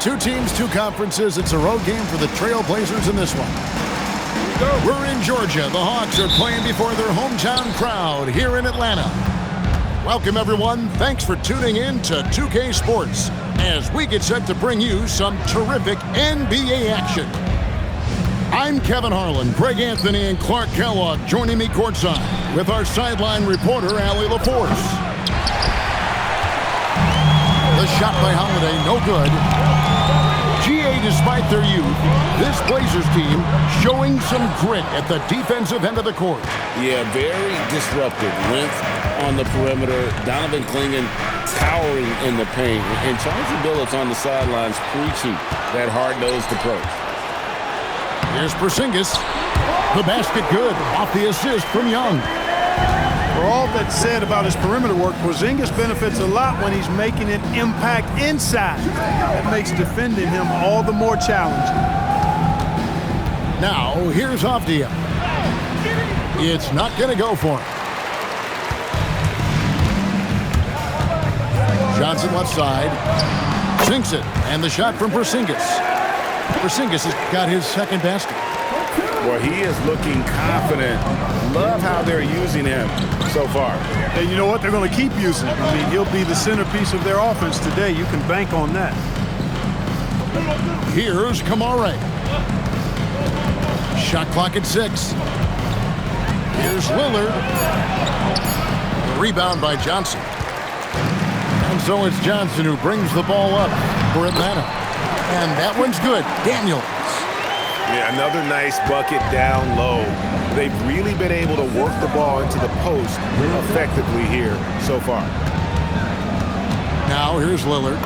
Two teams, two conferences. It's a road game for the Trailblazers in this one. We're in Georgia. The Hawks are playing before their hometown crowd here in Atlanta. Welcome, everyone. Thanks for tuning in to 2K Sports as we get set to bring you some terrific NBA action. I'm Kevin Harlan, Greg Anthony, and Clark Kellogg joining me courtside with our sideline reporter, Allie LaForce. The shot by Holiday, no good. GA, despite their youth, this Blazers team showing some grit at the defensive end of the court. Yeah, very disruptive. Length on the perimeter. Donovan Clingan towering in the paint. And Chauncey Billups on the sidelines preaching that hard-nosed approach. Here's Porzingis. The basket good. Off the assist from Young. For all that's said about his perimeter work, Porzingis benefits a lot when he's making an impact inside. That makes defending him all the more challenging. Now, here's Avdija. It's not going to go for him. Johnson left side. Sinks it. And the shot from Porzingis. Porzingis has got his second basket. Well, he is looking confident. Love how they're using him so far. And you know what? They're going to keep using him. I mean, he'll be the centerpiece of their offense today. You can bank on that. Here's Kamare. Shot clock at 6. Here's Lillard. The rebound by Johnson. And so it's Johnson who brings the ball up for Atlanta. And that one's good. Daniels. Yeah, another nice bucket down low. They've really been able to work the ball into the post effectively here so far. Now here's Lillard.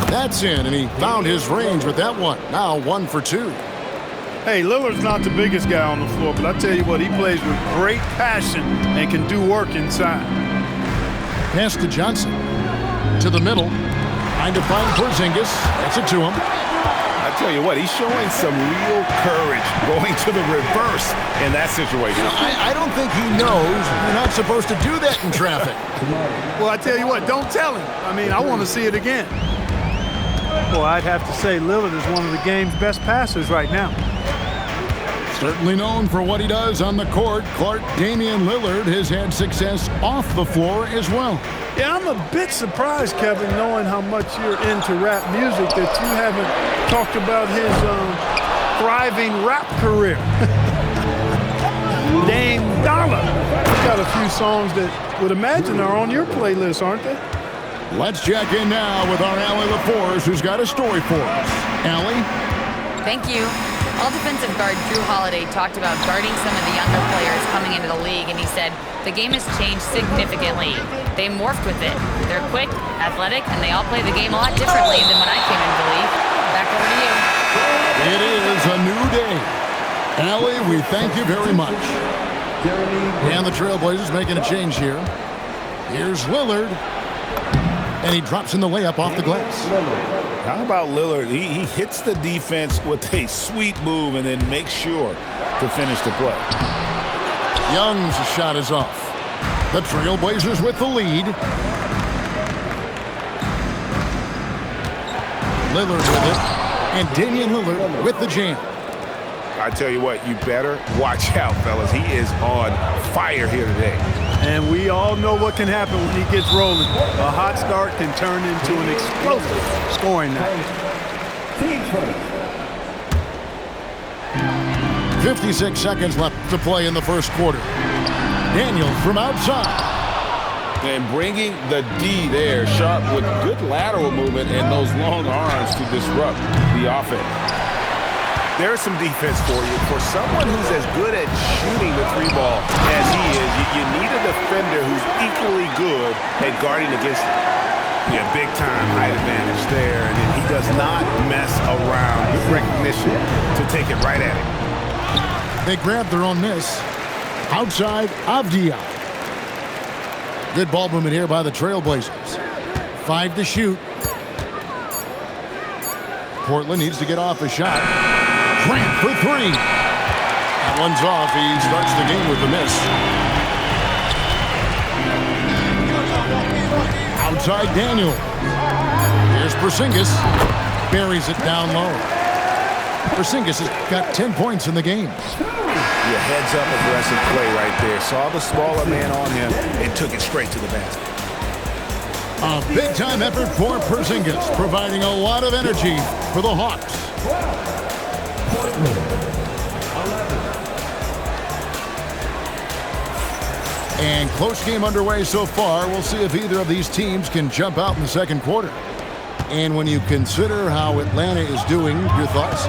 That's in, and he found his range with that one. Now 1 for 2. Hey, Lillard's not the biggest guy on the floor, but I tell you what, he plays with great passion and can do work inside. Pass to Johnson. To the middle. Trying to find Porzingis. Gets it to him. I tell you what, he's showing some real courage going to the reverse in that situation. I don't think he knows you're not supposed to do that in traffic. Well, I tell you what, don't tell him. I mean, I want to see it again. Well, I'd have to say Lillard is one of the game's best passers right now. Certainly known for what he does on the court, Clark Damian Lillard has had success off the floor as well. Yeah, I'm a bit surprised, Kevin, knowing how much you're into rap music, that you haven't talked about his thriving rap career. Dame Dollar. He's got a few songs that would imagine are on your playlist, aren't they? Let's check in now with our Allie LaForce, who's got a story for us. Allie? Thank you. All defensive guard Drew Holiday talked about guarding some of the younger players coming into the league, and he said, the game has changed significantly. They morphed with it. They're quick, athletic, and they all play the game a lot differently than when I came into the league. Back over to you. It is a new day. Allie, we thank you very much. And the Trailblazers making a change here. Here's Lillard. And he drops in the layup off the glass. How about Lillard? He hits the defense with a sweet move and then makes sure to finish the play. Young's shot is off. The Trailblazers with the lead. Lillard with it. And Damian Lillard with the jam. I tell you what, you better watch out, fellas. He is on fire here today. And we all know what can happen when he gets rolling. A hot start can turn into an explosive scoring night. 56 seconds left to play in the first quarter. Daniels from outside. And bringing the D there, Sharp with good lateral movement and those long arms to disrupt the offense. There's some defense for you. For someone who's as good at shooting the three ball as he is, you need a defender who's equally good at guarding against it. Yeah, big-time height advantage there, and he does not mess around. Good recognition to take it right at him. They grab their own miss. Outside, Avdija. Good ball movement here by the Trailblazers. 5 to shoot. Portland needs to get off a shot. Grant for 3. That one's off. He starts the game with the miss. Outside Daniel. Here's Porzingis. buries it down low. Porzingis has got 10 points in the game. Yeah, heads-up aggressive play right there. Saw the smaller man on him and took it straight to the basket. A big-time effort for Porzingis, providing a lot of energy for the Hawks. And close game underway so far. We'll see if either of these teams can jump out in the second quarter. And when you consider how Atlanta is doing, your thoughts?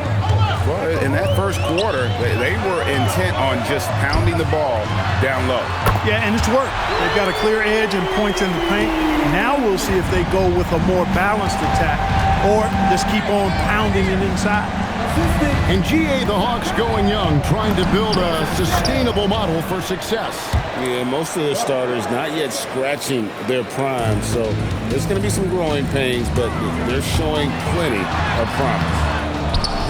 Well, in that first quarter, they were intent on just pounding the ball down low. Yeah, and it's worked. They've got a clear edge and points in the paint. Now we'll see if they go with a more balanced attack or just keep on pounding it inside. And GA, the Hawks going young, trying to build a sustainable model for success. Yeah, most of the starters not yet scratching their prime, so there's going to be some growing pains, but they're showing plenty of promise.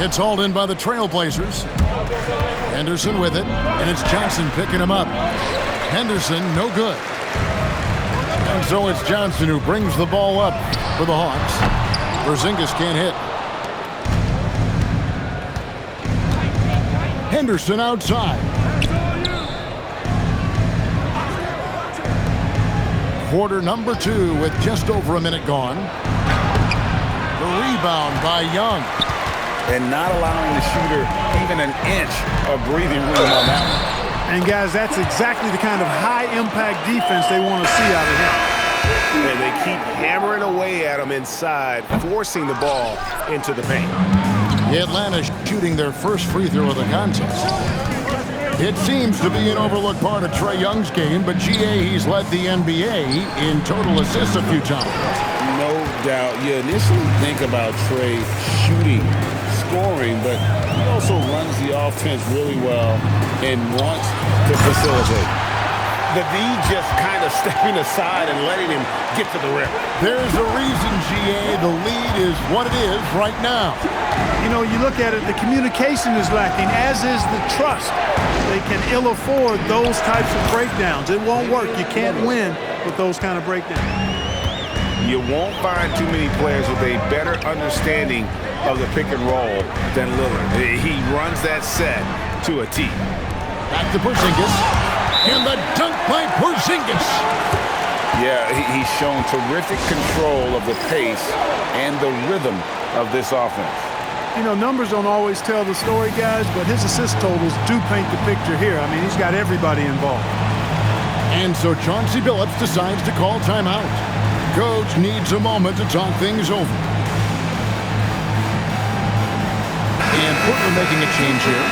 It's hauled in by the Trailblazers. Henderson with it, and it's Johnson picking him up. Henderson, no good. And so it's Johnson who brings the ball up for the Hawks. Porzingis can't hit. Henderson outside. Quarter number 2 with just over a minute gone. The rebound by Young. And not allowing the shooter even an inch of breathing room on that one. And guys, that's exactly the kind of high-impact defense they want to see out of him. And they keep hammering away at him inside, forcing the ball into the paint. Atlanta shooting their first free throw of the contest. It seems to be an overlooked part of Trae Young's game, but GA, he's led the NBA in total assists a few times. No doubt. You initially think about Trae shooting, scoring, but he also runs the offense really well and wants to facilitate. The D just kind of stepping aside and letting him get to the rim. There's a reason, GA, the lead is what it is right now. You know, you look at it, the communication is lacking, as is the trust. They can ill afford those types of breakdowns. It won't work. You can't win with those kind of breakdowns. You won't find too many players with a better understanding of the pick and roll than Lillard. He runs that set to a T. Back to Porzingis. And the dunk by Porzingis. Yeah, he's shown terrific control of the pace and the rhythm of this offense. You know, numbers don't always tell the story, guys, but his assist totals do paint the picture here. I mean, he's got everybody involved. And so Chauncey Billups decides to call timeout. Coach needs a moment to talk things over. And Portland making a change here.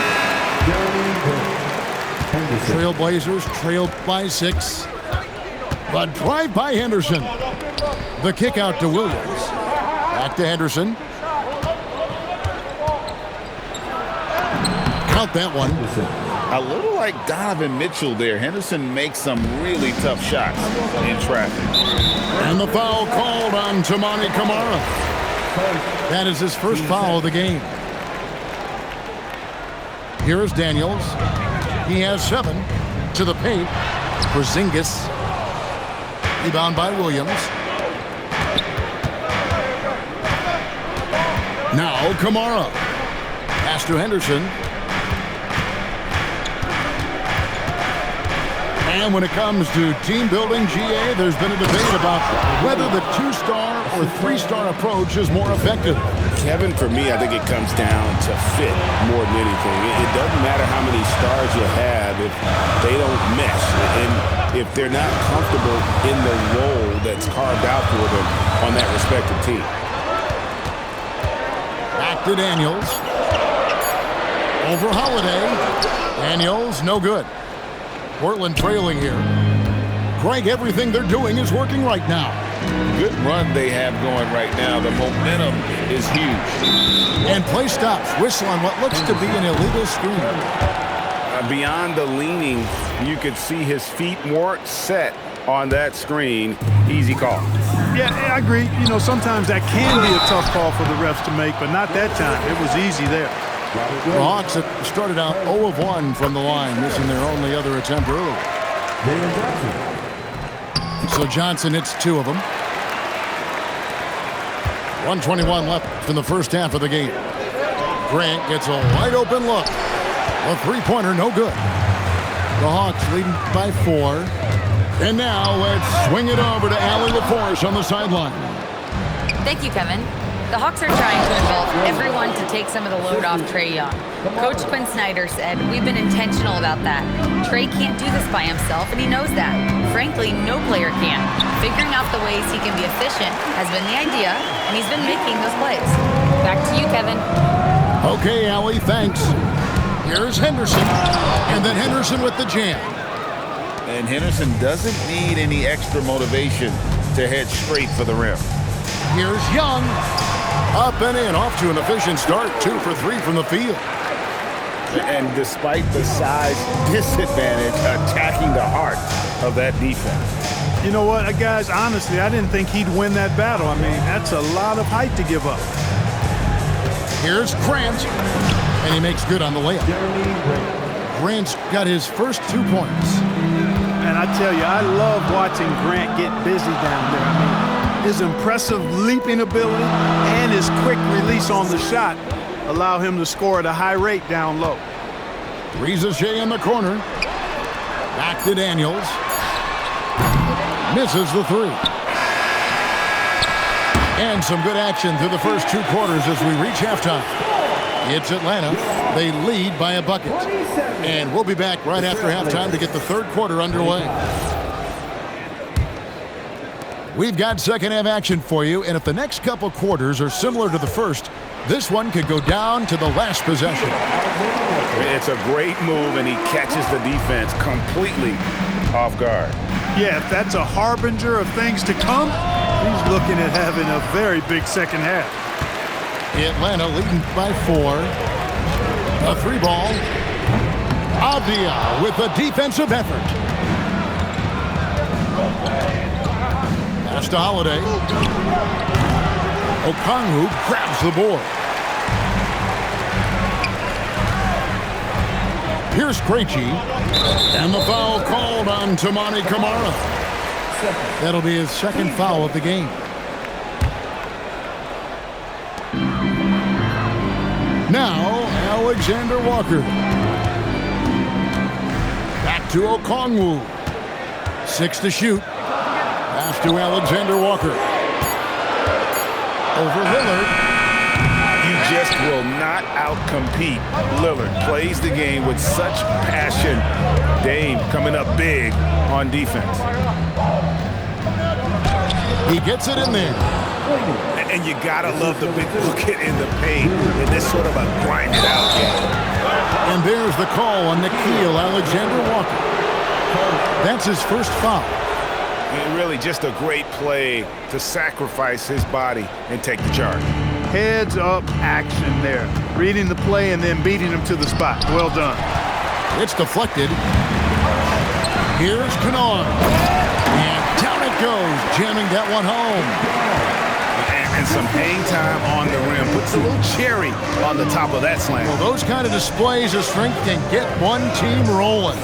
Trailblazers trailed by 6. But drive by Henderson. The kick out to Williams. Back to Henderson. Count that one. A little like Donovan Mitchell there. Henderson makes some really tough shots in traffic. And the foul called on Toumani Camara. That is his first foul of the game. Here is Daniels. He has 7 to the paint. Porzingis. Rebound by Williams. Now Camara. Pass to Henderson. And when it comes to team building, GA, there's been a debate about whether the 2-star or 3-star approach is more effective. Kevin, for me, I think it comes down to fit more than anything. It doesn't matter how many stars you have if they don't mesh and if they're not comfortable in the role that's carved out for them on that respective team. Back to Daniels. Over Holiday. Daniels, no good. Portland trailing here. Greg, everything they're doing is working right now. Good run they have going right now. The momentum is huge. And play stops. Whistle on what looks to be an illegal screen. Beyond the leaning, you could see his feet weren't set on that screen. Easy call. Yeah, I agree. You know, sometimes that can be a tough call for the refs to make, but not that time. It was easy there. The Hawks have started out 0 of 1 from the line, missing their only other attempt early. So Johnson hits 2 of them. 1:21 left in the first half of the game. Grant gets a wide open look. A three-pointer, no good. The Hawks leading by 4. And now let's swing it over to Allie LaForce on the sideline. Thank you, Kevin. The Hawks are trying to involve everyone to take some of the load off Trae Young. Coach Quinn Snyder said, "We've been intentional about that. Trae can't do this by himself, and he knows that. Frankly, no player can. Figuring out the ways he can be efficient has been the idea, and he's been making those plays." Back to you, Kevin. Okay, Allie, thanks. Here's Henderson, and then Henderson with the jam. And Henderson doesn't need any extra motivation to head straight for the rim. Here's Young. Up and in, off to an efficient start. 2 for 3 from the field. And despite the size disadvantage, attacking the heart of that defense. You know what, guys, honestly, I didn't think he'd win that battle. I mean, that's a lot of height to give up. Here's Grant, and he makes good on the layup. Grant's got his first 2 points. And I tell you, I love watching Grant get busy down there. I mean, his impressive leaping ability and his quick release on the shot allow him to score at a high rate down low. Reza Shea in the corner. Back to Daniels. Misses the 3. And some good action through the first 2 quarters as we reach halftime. It's Atlanta. They lead by a bucket. And we'll be back right after halftime to get the third quarter underway. We've got second half action for you, and if the next couple quarters are similar to the first, this one could go down to the last possession. It's a great move, and he catches the defense completely off guard. Yeah, if that's a harbinger of things to come, he's looking at having a very big second half. Atlanta leading by 4. A 3-ball. Avdia with a defensive effort. Pass to Holiday. Okongwu grabs the board. Here's Krejci. And the foul called on Toumani Camara. That'll be his second foul of the game. Now, Alexander Walker. Back to Okongwu. 6 to shoot. Pass to Alexander Walker. Over Lillard. You just will not outcompete Lillard. Plays the game with such passion. Dame coming up big on defense. He gets it in there. And you gotta love the big bucket in the paint in this sort of a grinded out game. And there's the call on Nickeil Alexander Walker. That's his first foul. And really just a great play to sacrifice his body and take the charge. Heads up action there. Reading the play and then beating him to the spot. Well done. It's deflected. Here's Kennard. And down it goes, jamming that one home. And some hang time on the rim. Puts a little cherry on the top of that slam. Well, those kind of displays of strength can get one team rolling.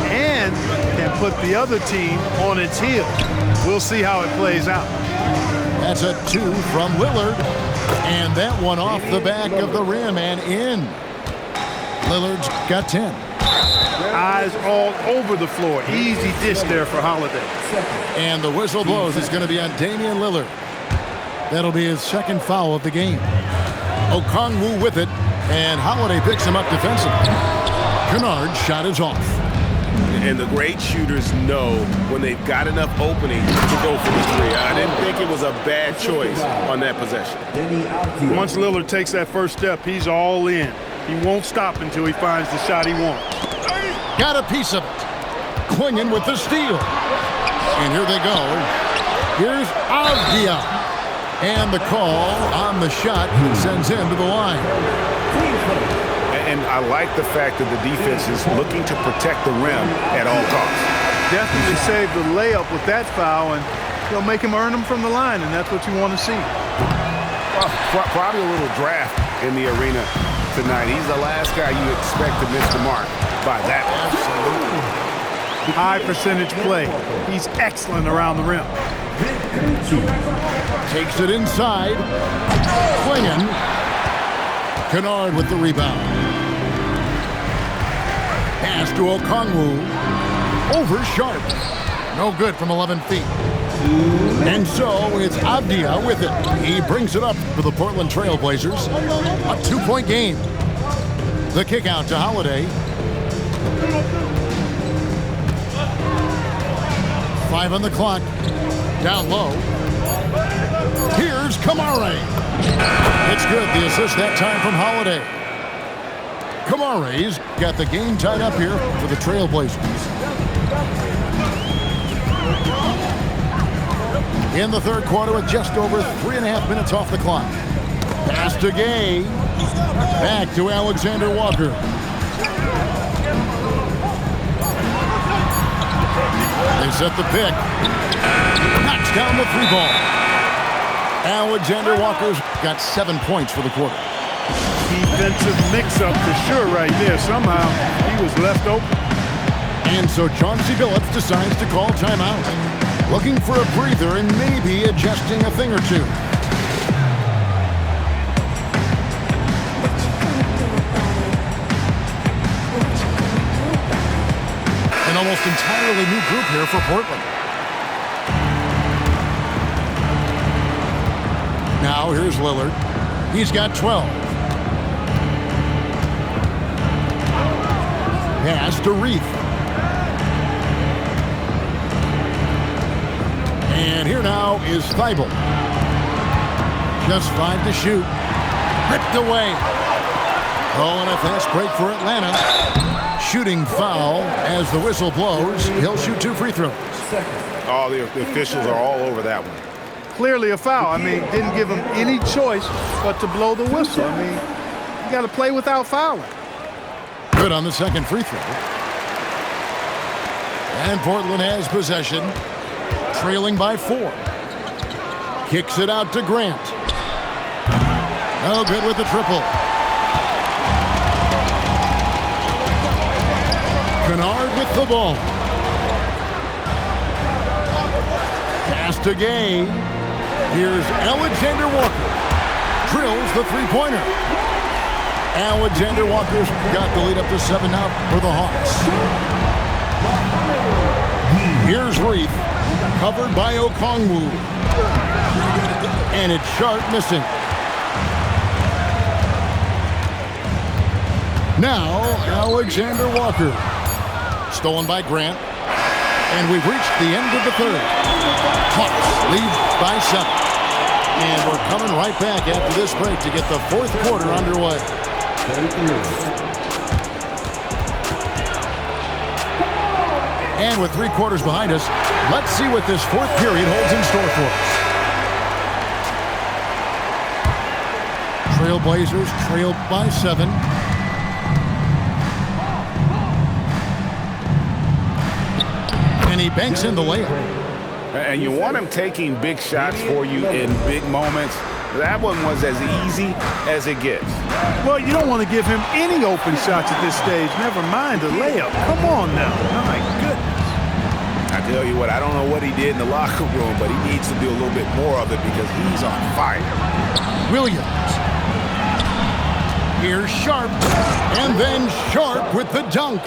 And can put the other team on its heels. We'll see how it plays out. That's a 2 from Lillard. And that one off the back of the rim and in. Lillard's got 10. Eyes all over the floor. Easy dish there for Holiday. And the whistle blows. It's going to be on Damian Lillard. That'll be his second foul of the game. Okongwu with it, and Holiday picks him up defensively. Kennard's shot is off. And the great shooters know when they've got enough opening to go for the 3. I didn't think it was a bad choice on that possession. Once Lillard takes that first step, he's all in. He won't stop until he finds the shot he wants. Got a piece of it. Quingen with the steal. And here they go. Here's Avdia. And the call on the shot sends him to the line. And I like the fact that the defense is looking to protect the rim at all costs. Definitely save the layup with that foul, and he'll make him earn them from the line, and that's what you want to see. Probably a little draft in the arena tonight. He's the last guy you expect to miss the mark by that. Absolutely. High percentage play. He's excellent around the rim. Takes it inside. Swinging. Kennard with the rebound. Pass to Okongwu. Over Sharp. No good from 11 feet. And so it's Avdia with it. He brings it up for the Portland Trail Blazers. A 2-point game. The kick out to Holiday. 5 on the clock. Down low. Here's Kamare. It's good. The assist that time from Holiday. Kamare's got the game tied up here for the Trail Blazers. In the third quarter with just over 3.5 minutes off the clock. Pass to Gay. Back to Alexander Walker. They set the pick. Knocks down the 3-ball. Alexander Walker's got 7 points for the quarter. Defensive mix-up for sure right there. Somehow he was left open. And so Chauncey Billups decides to call timeout. Looking for a breather and maybe adjusting a thing or two. An almost entirely new group here for Portland. Now here's Lillard. He's got 12. Pass to Reith. And here now is Thibault. Just 5 to shoot. Ripped away. Oh, and a fast break for Atlanta. Shooting foul as the whistle blows. He'll shoot 2 free throws. Oh, the officials are all over that one. Clearly a foul. I mean, didn't give him any choice but to blow the whistle. I mean, you got to play without fouling. Good on the second free throw. And Portland has possession. Trailing by 4. Kicks it out to Grant. No good with the triple. Kennard with the ball. Pass to Gay. Here's Alexander Walker. Drills the three-pointer. Alexander Walker's got the lead up to 7 now for the Hawks. Here's Reith. Covered by Okongwu. And it's Sharp missing. Now, Alexander Walker. Stolen by Grant. And we've reached the end of the third. Hawks lead by 7. And we're coming right back after this break to get the fourth quarter underway. And with 3 quarters behind us, let's see what this fourth period holds in store for us. Trail Blazers trailed by 7. And he banks in the layup. And you want him taking big shots for you in big moments. That one was as easy as it gets. Well, you don't want to give him any open shots at this stage. Never mind the layup. Come on now. My goodness. I tell you what, I don't know what he did in the locker room, but he needs to do a little bit more of it because he's on fire. Williams. Here's Sharp. And then Sharp with the dunk.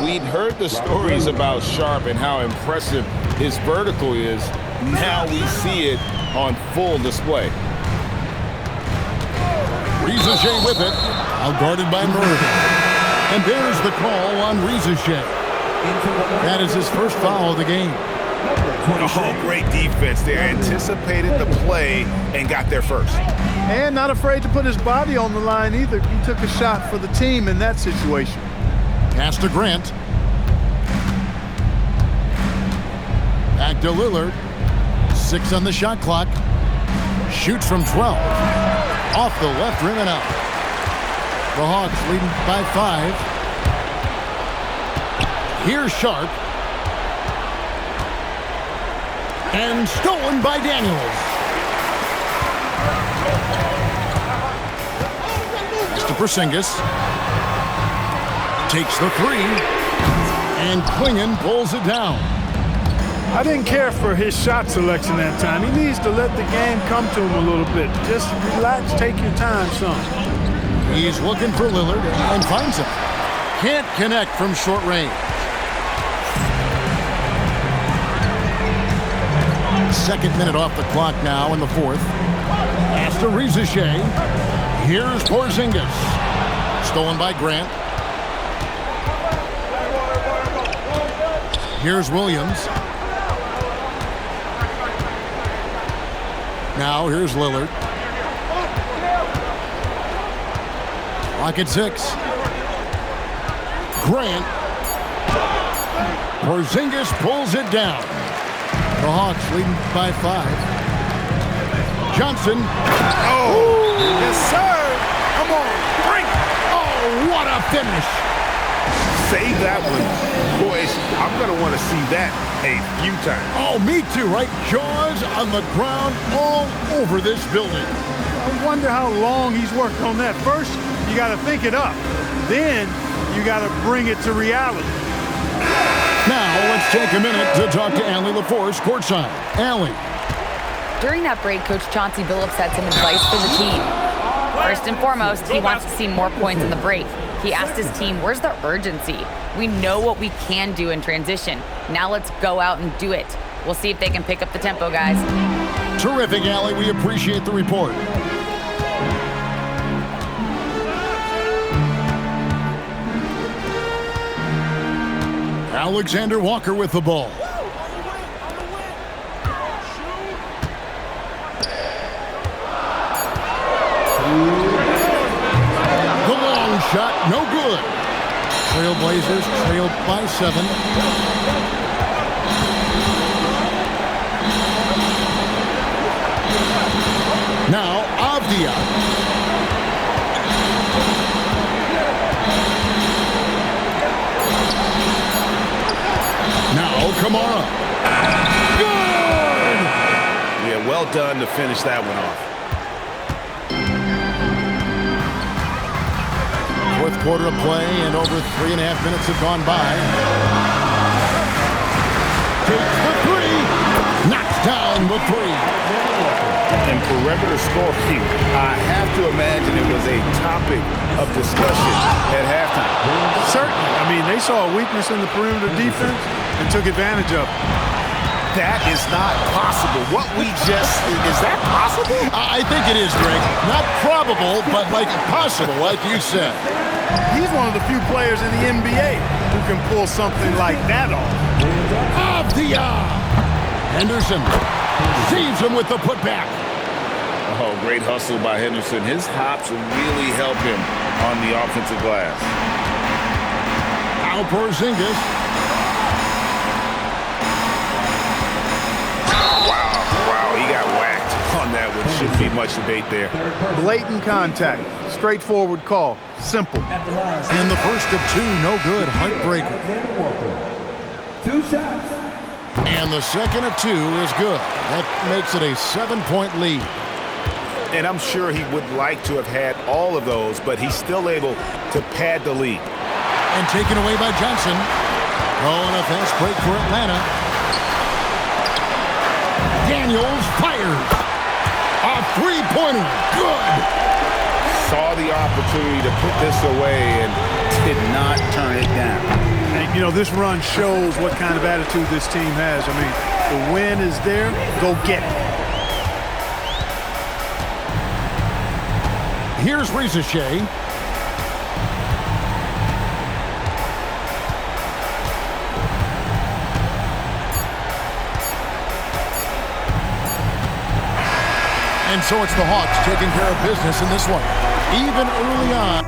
We'd heard the stories about Sharp and how impressive his vertical is. Now we see it on full display. Rizichet with it. Out guarded by Murray. And there's the call on Rizichet. That is his first foul of the game. Oh, great defense. They anticipated the play and got there first. And not afraid to put his body on the line either. He took a shot for the team in that situation. Pass to Grant. Back to Lillard. 6 on the shot clock. Shoots from 12. Off the left rim and out. The Hawks leading by 5. Here's Sharp. And stolen by Daniels. Pass to Porzingis. Takes the 3. And Klingon pulls it down. I didn't care for his shot selection that time. He needs to let the game come to him a little bit. Just relax, take your time, son. He's looking for Lillard and finds him. Can't connect from short range. Second minute off the clock now in the fourth. Pass to Riziche. Here's Porzingis. Stolen by Grant. Here's Williams. Now here's Lillard. Clock at 6. Grant. Porzingis pulls it down. The Hawks leading by 5. Johnson. Oh, yes, sir. Come on, bring it. Oh, what a finish. Save that one. Boys, I'm going to want to see that a few times. Oh, me too, right? Jaws on the ground all over this building. I wonder how long he's worked on that. First, you got to think it up. Then, you got to bring it to reality. Now, let's take a minute to talk to Allie LaForce courtside. Allie. During that break, Coach Chauncey Billups had some advice for the team. First and foremost, he wants to see more points in the break. He asked his team, where's the urgency? We know what we can do in transition. Now let's go out and do it. We'll see if they can pick up the tempo, guys. Terrific, Allie. We appreciate the report. Alexander Walker with the ball. The long shot, no good. Trailblazers trailed by 7. Now, Avdia. Now, Kamara. Good! Yeah, well done to finish that one off. Fourth quarter of play, and over 3.5 minutes have gone by. Takes the 3. Knocks down the 3. And perimeter scoring, I have to imagine it was a topic of discussion at halftime. Certainly. I mean, they saw a weakness in the perimeter defense and took advantage of it. That is not possible. What we just, is that possible? I think it is, Greg. Not probable, but like possible, like you said. He's one of the few players in the NBA who can pull something like that off. Avdia. Henderson saves him with the putback. Oh, great hustle by Henderson. His hops really help him on the offensive glass. Now Porzingis. Wow, he got whacked on that one. Shouldn't be much debate there. Blatant contact. Straightforward call. Simple. And the first of 2, no good. Heartbreaker. 2 shots. And the second of 2 is good. That makes it a 7-point lead. And I'm sure he would like to have had all of those, but he's still able to pad the lead. And taken away by Johnson. Oh, and a fast break for Atlanta. Daniels fires. A 3-pointer. Good. Saw the opportunity to put this away and did not turn it down. And, you know, this run shows what kind of attitude this team has. I mean, the win is there. Go get it. Here's Riziche. And so it's the Hawks taking care of business in this one. Even early on.